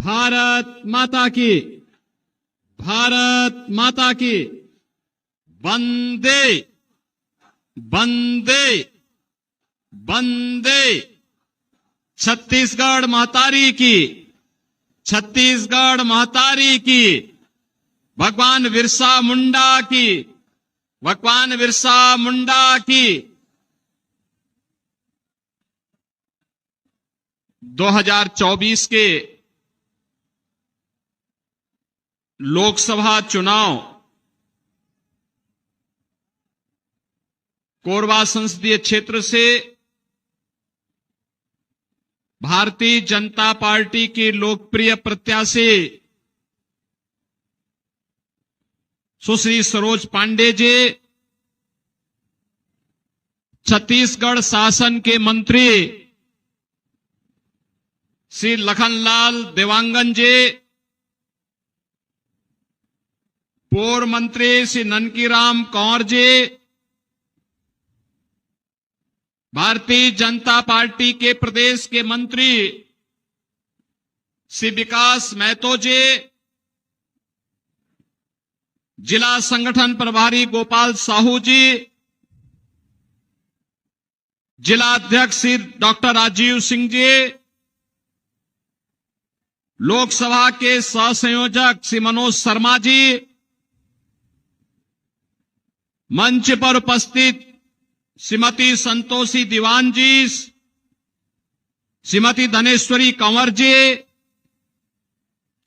भारत माता की, भारत माता की, वंदे वंदे वंदे। छत्तीसगढ़ महतारी की, छत्तीसगढ़ महतारी की, भगवान बिरसा मुंडा की, भगवान बिरसा मुंडा की। 2024 के लोकसभा चुनाव कोरबा संसदीय क्षेत्र से भारतीय जनता पार्टी की लोकप्रिय प्रत्याशी सुश्री सरोज पांडे जी, छत्तीसगढ़ शासन के मंत्री श्री लखनलाल देवांगन जी, पूर्व मंत्री श्री ननकीराम कौर जी, भारतीय जनता पार्टी के प्रदेश के मंत्री श्री विकास महतो जी, जिला संगठन प्रभारी गोपाल साहू जी, जिला अध्यक्ष श्री डॉक्टर राजीव सिंह जी, लोकसभा के सह संयोजक श्री मनोज शर्मा जी, मंच पर उपस्थित श्रीमती संतोषी दीवान जी, श्रीमती धनेश्वरी कंवर जी,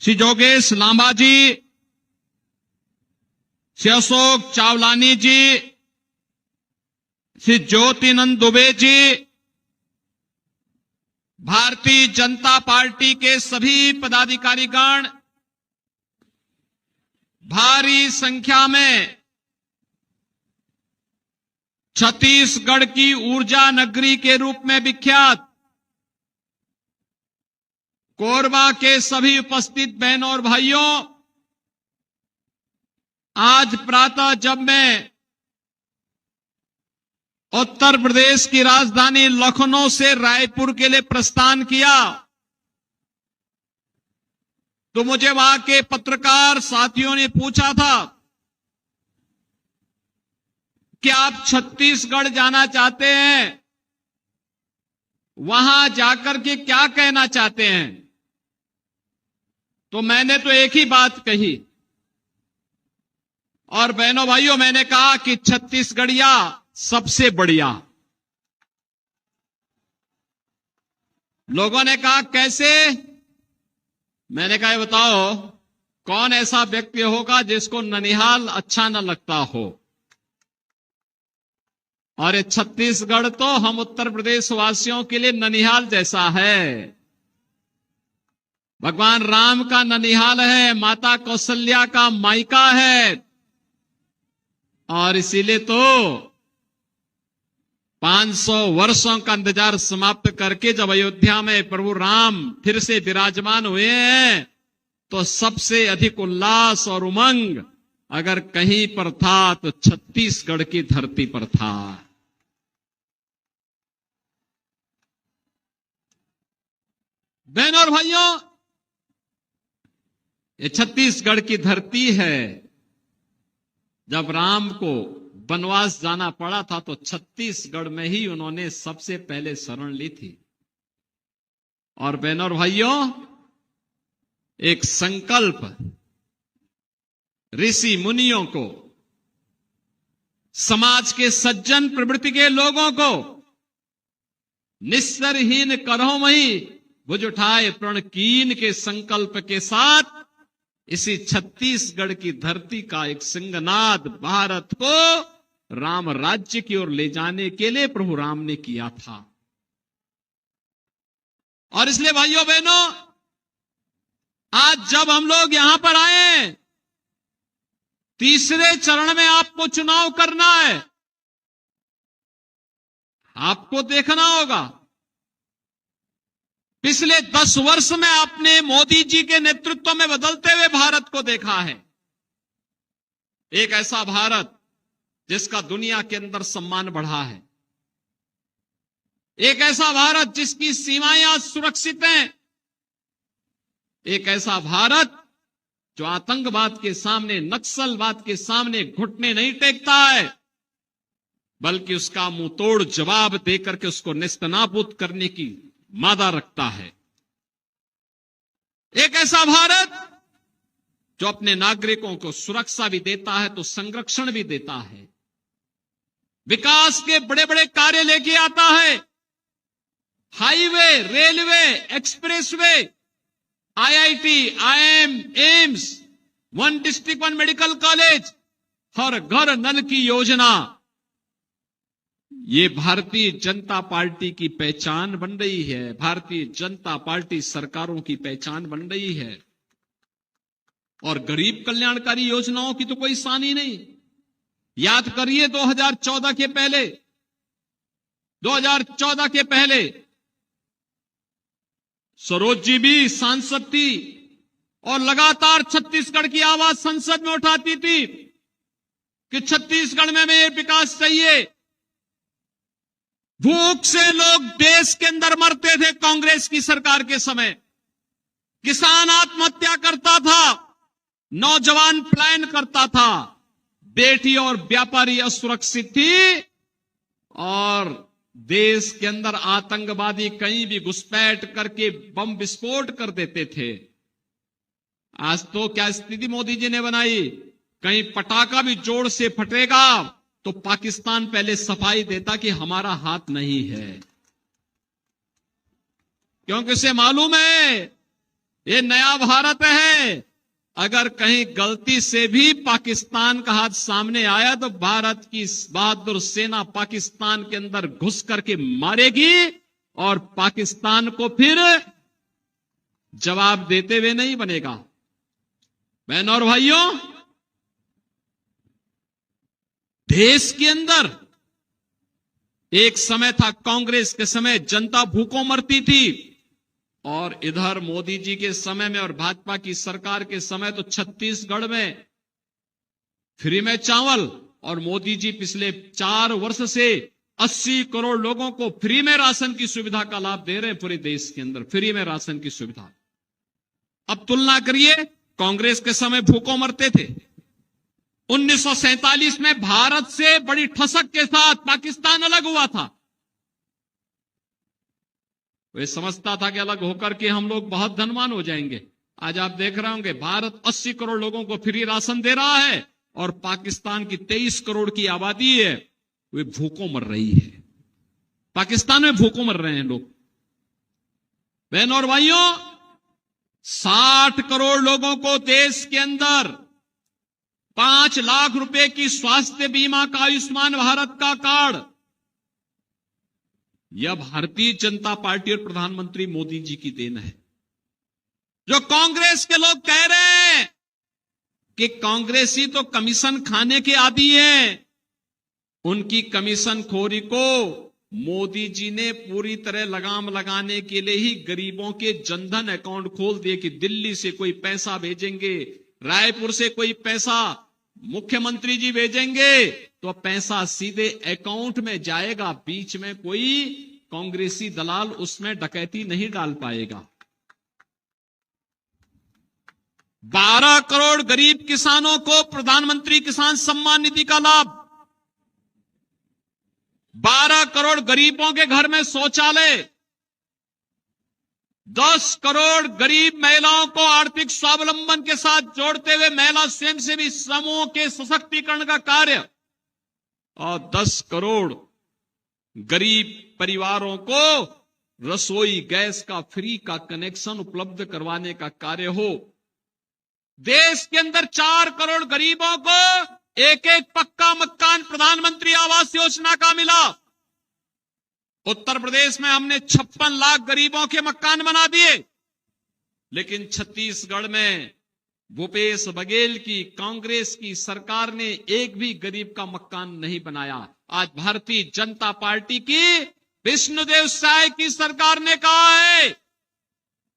श्री जोगेश लांबा जी, श्री अशोक चावलानी जी, श्री ज्योतिनंद दुबे जी, भारतीय जनता पार्टी के सभी पदाधिकारीगण, भारी संख्या में छत्तीसगढ़ की ऊर्जा नगरी के रूप में विख्यात कोरबा के सभी उपस्थित बहनों और भाइयों, आज प्रातः जब मैं उत्तर प्रदेश की राजधानी लखनऊ से रायपुर के लिए प्रस्थान किया तो मुझे वहां के पत्रकार साथियों ने पूछा था कि आप छत्तीसगढ़ जाना चाहते हैं, वहां जाकर के क्या कहना चाहते हैं? तो मैंने तो एक ही बात कही, और बहनों भाइयों मैंने कहा कि छत्तीसगढ़िया सबसे बढ़िया। लोगों ने कहा कैसे? मैंने कहा बताओ कौन ऐसा व्यक्ति होगा जिसको ननिहाल अच्छा न लगता हो? और ये छत्तीसगढ़ तो हम उत्तर प्रदेश वासियों के लिए ननिहाल जैसा है। भगवान राम का ननिहाल है, माता कौशल्या का मायका है, और इसीलिए तो 500 वर्षों का इंतजार समाप्त करके जब अयोध्या में प्रभु राम फिर से विराजमान हुए हैं तो सबसे अधिक उल्लास और उमंग अगर कहीं पर था तो छत्तीसगढ़ की धरती पर था। बहनों और भाइयों, ये छत्तीसगढ़ की धरती है। जब राम को वनवास जाना पड़ा था तो छत्तीसगढ़ में ही उन्होंने सबसे पहले शरण ली थी। और बहनों और भाइयों, एक संकल्प ऋषि मुनियों को, समाज के सज्जन प्रवृत्ति के लोगों को निस्सरहीन करहोमहि भुज उठाए प्रण कीन के संकल्प के साथ इसी छत्तीसगढ़ की धरती का एक सिंहनाद भारत को राम राज्य की ओर ले जाने के लिए प्रभु राम ने किया था। और इसलिए भाइयों बहनों, आज जब हम लोग यहां पर आए, तीसरे चरण में आपको चुनाव करना है। आपको देखना होगा पिछले 10 वर्ष में आपने मोदी जी के नेतृत्व में बदलते हुए भारत को देखा है। एक ऐसा भारत जिसका दुनिया के अंदर सम्मान बढ़ा है, एक ऐसा भारत जिसकी सीमाएं आज सुरक्षित हैं, एक ऐसा भारत जो आतंकवाद के सामने, नक्सलवाद के सामने घुटने नहीं टेकता है, बल्कि उसका मुंह तोड़ जवाब देकर के उसको नेस्तनाबूद करने की मादा रखता है। एक ऐसा भारत जो अपने नागरिकों को सुरक्षा भी देता है तो संरक्षण भी देता है, विकास के बड़े बड़े कार्य लेके आता है, highway, railway, expressway, IIT, IIM, AIIMS, one district one medical college, हर घर नल की योजना, ये भारतीय जनता पार्टी की पहचान बन रही है। भारतीय जनता पार्टी सरकारों की पहचान बन रही है। और गरीब कल्याणकारी योजनाओं की तो कोई सानी नहीं। याद करिए 2014 के पहले सरोज जी भी सांसद थी और लगातार छत्तीसगढ़ की आवाज संसद में उठाती थी कि छत्तीसगढ़ में हमें विकास चाहिए। भूख से लोग देश के अंदर मरते थे कांग्रेस की सरकार के समय, किसान आत्महत्या करता था, नौजवान पलायन करता था, बेटी और व्यापारी असुरक्षित थी और देश के अंदर आतंकवादी कहीं भी घुसपैठ करके बम विस्फोट कर देते थे। आज तो क्या स्थिति मोदी जी ने बनाई, कहीं पटाखा भी जोर से फटेगा तो पाकिस्तान पहले सफाई देता कि हमारा हाथ नहीं है, क्योंकि उसे मालूम है ये नया भारत है। अगर कहीं गलती से भी पाकिस्तान का हाथ सामने आया तो भारत की बहादुर सेना पाकिस्तान के अंदर घुस करके मारेगी और पाकिस्तान को फिर जवाब देते हुए नहीं बनेगा। बहनों और भाइयों, देश के अंदर एक समय था, कांग्रेस के समय जनता भूखों मरती थी और इधर मोदी जी के समय में और भाजपा की सरकार के समय तो छत्तीसगढ़ में फ्री में चावल, और मोदी जी पिछले 4 वर्ष से 80 करोड़ लोगों को फ्री में राशन की सुविधा का लाभ दे रहे हैं। पूरे देश के अंदर फ्री में राशन की सुविधा। अब तुलना करिए, कांग्रेस के समय भूखों मरते थे। 1947 में भारत से बड़ी ठसक के साथ पाकिस्तान अलग हुआ था। वे समझता था कि अलग होकर के हम लोग बहुत धनवान हो जाएंगे। आज आप देख रहे होंगे भारत 80 करोड़ लोगों को फ्री राशन दे रहा है और पाकिस्तान की 23 करोड़ की आबादी है, वे भूखों मर रही है। पाकिस्तान में भूखों मर रहे हैं लोग। बहनों और भाइयों, 60 करोड़ लोगों को देश के अंदर 5 लाख रुपए की स्वास्थ्य बीमा का आयुष्मान भारत का कार्ड, यह भारतीय जनता पार्टी और प्रधानमंत्री मोदी जी की देन है। जो कांग्रेस के लोग कह रहे हैं कि कांग्रेसी तो कमीशन खाने के आदी हैं, उनकी कमीशन खोरी को मोदी जी ने पूरी तरह लगाम लगाने के लिए ही गरीबों के जनधन अकाउंट खोल दिए कि दिल्ली से कोई पैसा भेजेंगे, रायपुर से कोई पैसा मुख्यमंत्री जी भेजेंगे तो पैसा सीधे अकाउंट में जाएगा, बीच में कोई कांग्रेसी दलाल उसमें डकैती नहीं डाल पाएगा। 12 करोड़ गरीब किसानों को प्रधानमंत्री किसान सम्मान निधि का लाभ, 12 करोड़ गरीबों के घर में शौचालय, 10 करोड़ गरीब महिलाओं को आर्थिक स्वावलंबन के साथ जोड़ते हुए महिला स्वयंसेवी समूह के सशक्तिकरण का कार्य, और 10 करोड़ गरीब परिवारों को रसोई गैस का फ्री का कनेक्शन उपलब्ध करवाने का कार्य हो। देश के अंदर 4 करोड़ गरीबों को एक पक्का मकान प्रधानमंत्री आवास योजना का मिला। उत्तर प्रदेश में हमने 56 लाख गरीबों के मकान बना दिए, लेकिन छत्तीसगढ़ में भूपेश बघेल की कांग्रेस की सरकार ने एक भी गरीब का मकान नहीं बनाया। आज भारतीय जनता पार्टी की विष्णुदेव साय की सरकार ने कहा है,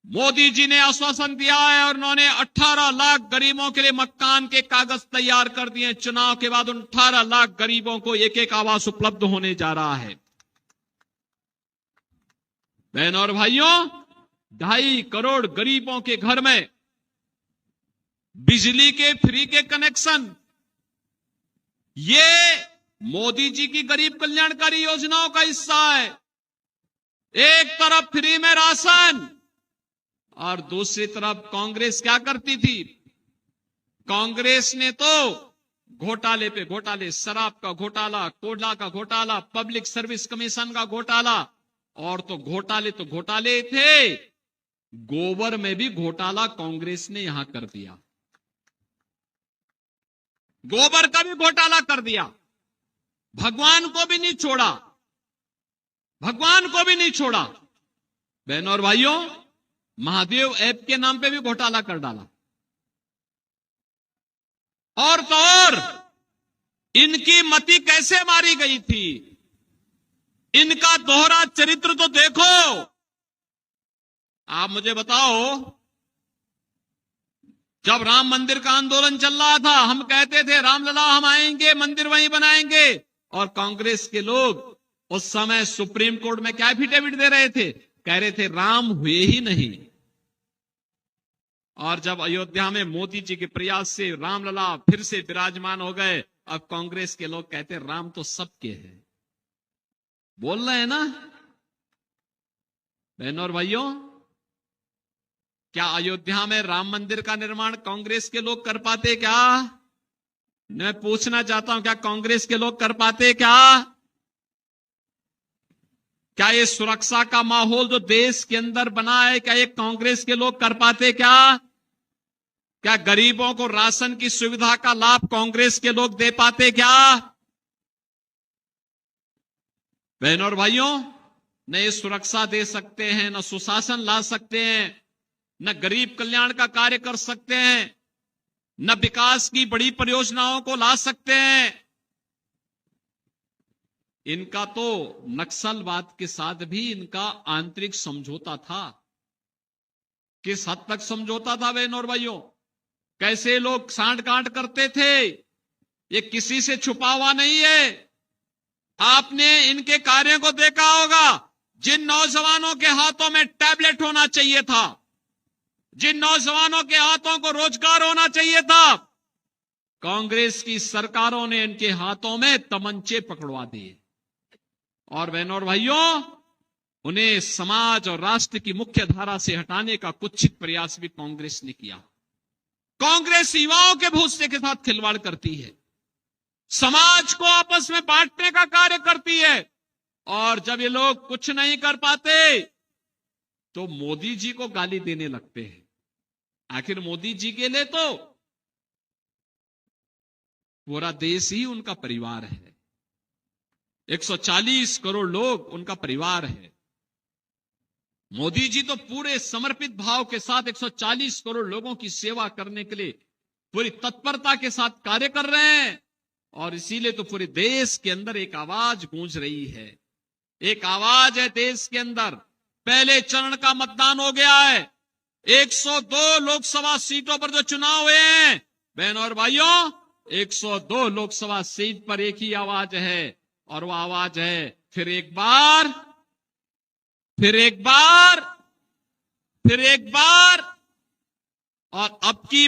मोदी जी ने आश्वासन दिया है और उन्होंने 18 लाख गरीबों के लिए मकान के कागज तैयार कर दिए। चुनाव के बाद उन 18 लाख गरीबों को एक एक आवास उपलब्ध होने जा रहा है। बहनों और भाइयों, 2.5 करोड़ गरीबों के घर में बिजली के फ्री के कनेक्शन, ये मोदी जी की गरीब कल्याणकारी योजनाओं का हिस्सा है। एक तरफ फ्री में राशन और दूसरी तरफ कांग्रेस क्या करती थी? कांग्रेस ने तो घोटाले पे घोटाले, शराब का घोटाला, कोयला का घोटाला, पब्लिक सर्विस कमीशन का घोटाला, और तो घोटाले थे, गोबर में भी घोटाला कांग्रेस ने यहां कर दिया, गोबर का भी घोटाला कर दिया। भगवान को भी नहीं छोड़ा, भगवान को भी नहीं छोड़ा। बहनों और भाइयों, महादेव ऐप के नाम पे भी घोटाला कर डाला। और तो और इनकी मति कैसे मारी गई थी, इनका दोहरा चरित्र तो देखो। आप मुझे बताओ, जब राम मंदिर का आंदोलन चल रहा था, हम कहते थे रामलला हम आएंगे, मंदिर वहीं बनाएंगे, और कांग्रेस के लोग उस समय सुप्रीम कोर्ट में क्या एफिडेविट दे रहे थे? कह रहे थे राम हुए ही नहीं। और जब अयोध्या में मोदी जी के प्रयास से रामलला फिर से विराजमान हो गए, अब कांग्रेस के लोग कहते राम तो सबके हैं। बोल रहे हैं ना बहनों और भाइयों? क्या अयोध्या में राम मंदिर का निर्माण कांग्रेस के लोग कर पाते क्या? मैं पूछना चाहता हूं, क्या कांग्रेस के लोग कर पाते क्या? क्या ये सुरक्षा का माहौल जो देश के अंदर बना है, क्या ये कांग्रेस के लोग कर पाते क्या? क्या गरीबों को राशन की सुविधा का लाभ कांग्रेस के लोग दे पाते क्या? बहनों और भाइयों, न ये सुरक्षा दे सकते हैं, न सुशासन ला सकते हैं, न गरीब कल्याण का कार्य कर सकते हैं, न विकास की बड़ी परियोजनाओं को ला सकते हैं। इनका तो नक्सलवाद के साथ भी इनका आंतरिक समझौता था। किस हद तक समझौता था बहनों और भाइयों? कैसे लोग सांठ गांठ करते थे, ये किसी से छुपा हुआ नहीं है। आपने इनके कार्यों को देखा होगा। जिन नौजवानों के हाथों में टैबलेट होना चाहिए था, जिन नौजवानों के हाथों को रोजगार होना चाहिए था, कांग्रेस की सरकारों ने इनके हाथों में तमंचे पकड़वा दिए। और बहनों और भाइयों, उन्हें समाज और राष्ट्र की मुख्य धारा से हटाने का कुत्सित प्रयास भी कांग्रेस ने किया। कांग्रेस युवाओं के भविष्य के साथ खिलवाड़ करती है, समाज को आपस में बांटने का कार्य करती है, और जब ये लोग कुछ नहीं कर पाते तो मोदी जी को गाली देने लगते हैं। आखिर मोदी जी के लिए तो पूरा देश ही उनका परिवार है, 140 करोड़ लोग उनका परिवार है। मोदी जी तो पूरे समर्पित भाव के साथ 140 करोड़ लोगों की सेवा करने के लिए पूरी तत्परता के साथ कार्य कर रहे हैं, और इसीलिए तो पूरे देश के अंदर एक आवाज गूंज रही है। एक आवाज है देश के अंदर। पहले चरण का मतदान हो गया है, 102 लोकसभा सीटों पर जो चुनाव हुए हैं, बहनों और भाइयों, 102 लोकसभा सीट पर एक ही आवाज है, और वह आवाज है फिर एक बार, फिर एक बार, फिर एक बार, और अब की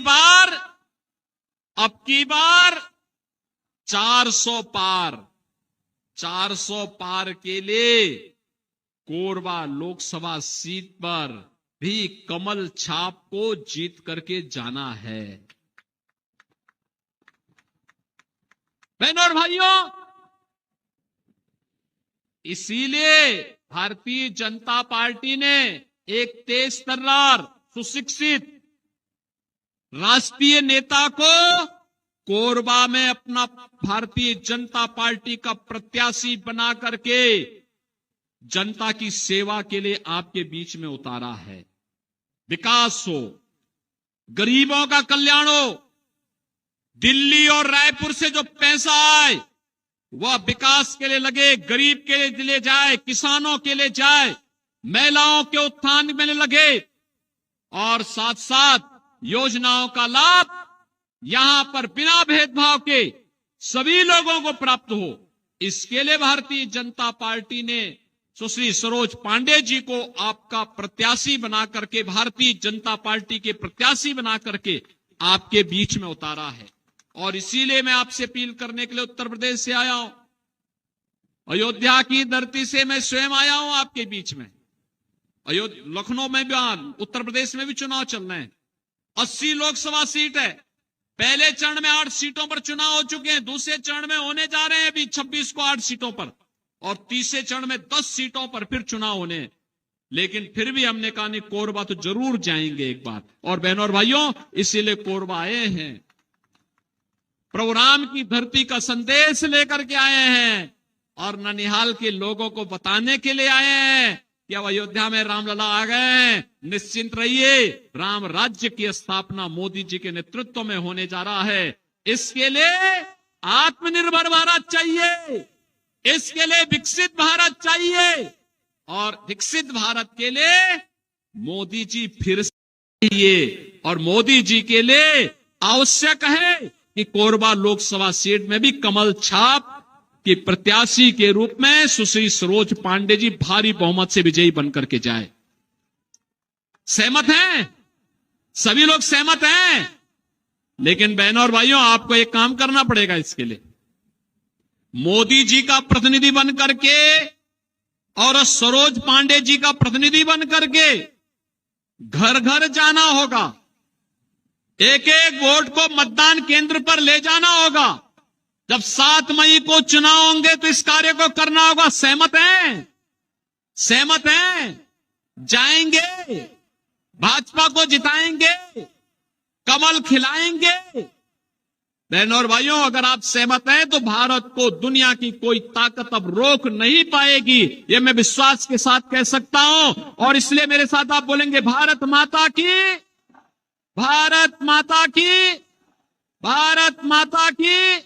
बार 400 पार, 400 पार के लिए कोरबा लोकसभा सीट पर भी कमल छाप को जीत करके जाना है। बहनों और भाइयों, इसीलिए भारतीय जनता पार्टी ने एक तेज तर्रार, सुशिक्षित राष्ट्रीय नेता को कोरबा में अपना भारतीय जनता पार्टी का प्रत्याशी बना करके जनता की सेवा के लिए आपके बीच में उतारा है। विकास हो, गरीबों का कल्याण हो, दिल्ली और रायपुर से जो पैसा आए वह विकास के लिए लगे, गरीब के लिए ले जाए, किसानों के लिए जाए, महिलाओं के उत्थान में लगे, और साथ साथ योजनाओं का लाभ यहां पर बिना भेदभाव के सभी लोगों को प्राप्त हो। इसके लिए भारतीय जनता पार्टी ने सुश्री सरोज पांडे जी को आपका प्रत्याशी बना करके, भारतीय जनता पार्टी के प्रत्याशी बना करके आपके बीच में उतारा है। और इसीलिए मैं आपसे अपील करने के लिए उत्तर प्रदेश से आया हूं, अयोध्या की धरती से मैं स्वयं आया हूं आपके बीच में। लखनऊ में भी, उत्तर प्रदेश में भी चुनाव चल रहे हैं। 80 लोकसभा सीट है। पहले चरण में 8 सीटों पर चुनाव हो चुके हैं, दूसरे चरण में होने जा रहे हैं अभी 26 को 8 सीटों पर, और तीसरे चरण में 10 सीटों पर फिर चुनाव होने हैं। लेकिन फिर भी हमने कहा नहीं, कोरबा तो जरूर जाएंगे एक बार। और बहनों और भाइयों, इसीलिए कोरबा आए हैं, प्रभु राम की धरती का संदेश लेकर के आए हैं, और ननिहाल के लोगों को बताने के लिए आए हैं कि अब अयोध्या में रामलला आ गए हैं, निश्चिंत रहिए, राम राज्य की स्थापना मोदी जी के नेतृत्व में होने जा रहा है। इसके लिए आत्मनिर्भर भारत चाहिए, इसके लिए विकसित भारत चाहिए, और विकसित भारत के लिए मोदी जी फिर से चाहिए। और मोदी जी के लिए आवश्यक है कि कोरबा लोकसभा सीट में भी कमल छाप कि प्रत्याशी के रूप में सुश्री सरोज पांडे जी भारी बहुमत से विजयी बनकर के जाए। सहमत हैं? सभी लोग सहमत हैं? लेकिन बहनों और भाइयों, आपको एक काम करना पड़ेगा इसके लिए। मोदी जी का प्रतिनिधि बन करके और सरोज पांडे जी का प्रतिनिधि बन करके घर घर जाना होगा, एक एक वोट को मतदान केंद्र पर ले जाना होगा। जब 7 मई को चुनाव होंगे तो इस कार्य को करना होगा। सहमत हैं? सहमत हैं? जाएंगे, भाजपा को जिताएंगे, कमल खिलाएंगे। बहनों और भाइयों, अगर आप सहमत हैं तो भारत को दुनिया की कोई ताकत अब रोक नहीं पाएगी, ये मैं विश्वास के साथ कह सकता हूं। और इसलिए मेरे साथ आप बोलेंगे, भारत माता की, भारत माता की, भारत माता की।